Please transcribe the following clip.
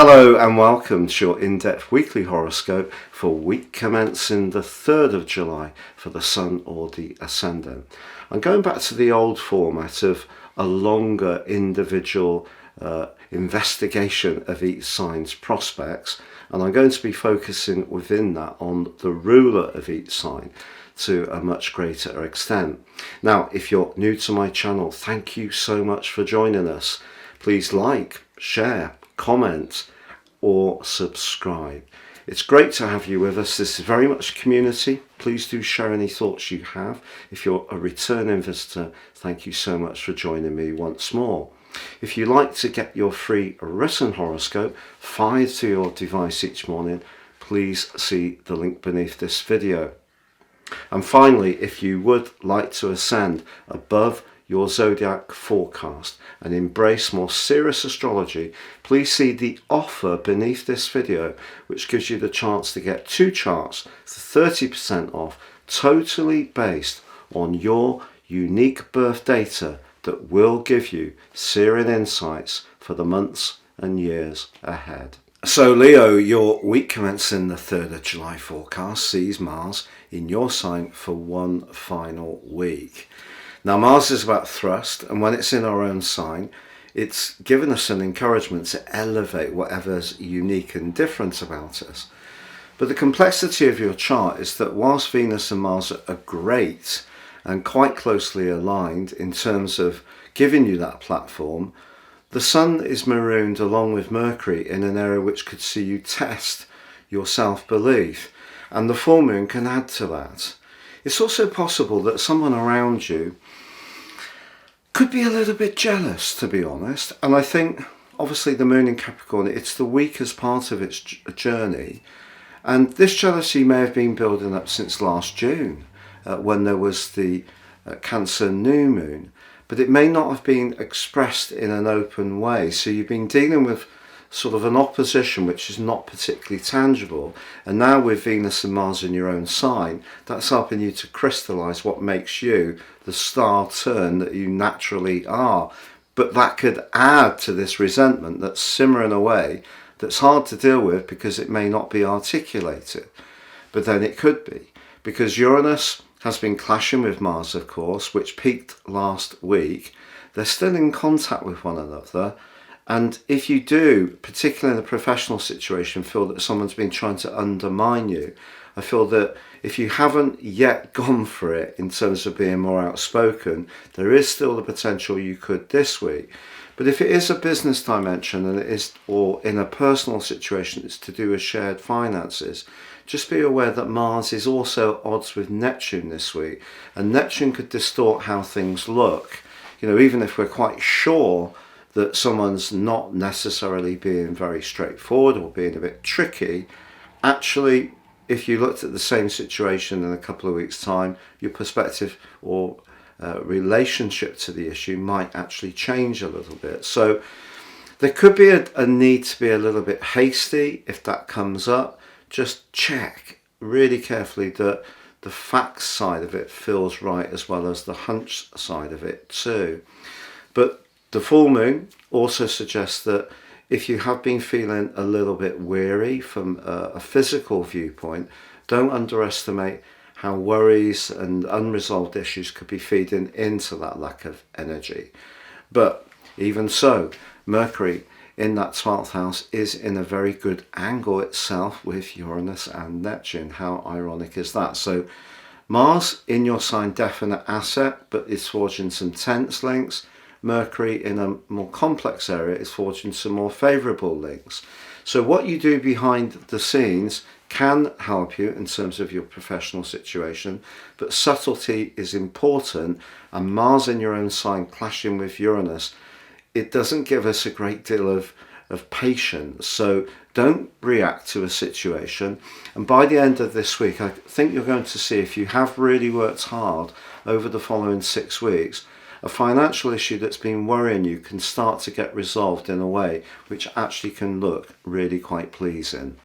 Hello and welcome to your in-depth weekly horoscope for week commencing the 3rd of July for the Sun or the Ascendant. I'm going back to the old format of a longer individual investigation of each sign's prospects, and I'm going to be focusing within that on the ruler of each sign to a much greater extent. Now, if you're new to my channel, thank you so much for joining us. Please like, share, comment or subscribe. It's great to have you with us. This is very much community. Please do share any thoughts you have. If you're a returning visitor, thank you so much for joining me once more. If you like to get your free written horoscope fired to your device each morning, please see the link beneath this video. And finally, if you would like to ascend above your zodiac forecast and embrace more serious astrology, please see the offer beneath this video, which gives you the chance to get 2 charts for 30% off, totally based on your unique birth data that will give you searing insights for the months and years ahead. So Leo, your week commencing the 3rd of July forecast sees Mars in your sign for one final week. Now, Mars is about thrust, and when it's in our own sign, it's given us an encouragement to elevate whatever's unique and different about us. But the complexity of your chart is that whilst Venus and Mars are great and quite closely aligned in terms of giving you that platform, the Sun is marooned along with Mercury in an area which could see you test your self-belief, and the full moon can add to that. It's also possible that someone around you could be a little bit jealous, to be honest. And I think, obviously, the moon in Capricorn, it's the weakest part of its journey. And this jealousy may have been building up since last June, when there was the Cancer new moon. But it may not have been expressed in an open way. So you've been dealing with sort of an opposition which is not particularly tangible, and now with Venus and Mars in your own sign, that's helping you to crystallize what makes you the star turn that you naturally are. But that could add to this resentment that's simmering away, that's hard to deal with because it may not be articulated, but then it could be, because Uranus has been clashing with Mars, of course, which peaked last week. They're still in contact with one another. And if you do, particularly in a professional situation, feel that someone's been trying to undermine you, I feel that if you haven't yet gone for it in terms of being more outspoken, there is still the potential you could this week. But if it is a business dimension and it is, or in a personal situation, it's to do with shared finances, just be aware that Mars is also odds with Neptune this week, and Neptune could distort how things look. You know, even if we're quite sure that someone's not necessarily being very straightforward or being a bit tricky, actually, if you looked at the same situation in a couple of weeks' time, your perspective or relationship to the issue might actually change a little bit. So there could be a need to be a little bit hasty if that comes up. Just check really carefully that the facts side of it feels right, as well as the hunch side of it too. But the full moon also suggests that if you have been feeling a little bit weary from a physical viewpoint, don't underestimate how worries and unresolved issues could be feeding into that lack of energy. But even so, Mercury in that 12th house is in a very good angle itself with Uranus and Neptune. How ironic is that? So Mars in your sign, definite asset, but it's forging some tense links. Mercury in a more complex area is forging some more favourable links. So what you do behind the scenes can help you in terms of your professional situation, but subtlety is important, and Mars in your own sign clashing with Uranus, it doesn't give us a great deal of patience. So don't react to a situation, and by the end of this week, I think you're going to see, if you have really worked hard over the following 6 weeks, a financial issue that's been worrying you can start to get resolved in a way which actually can look really quite pleasing.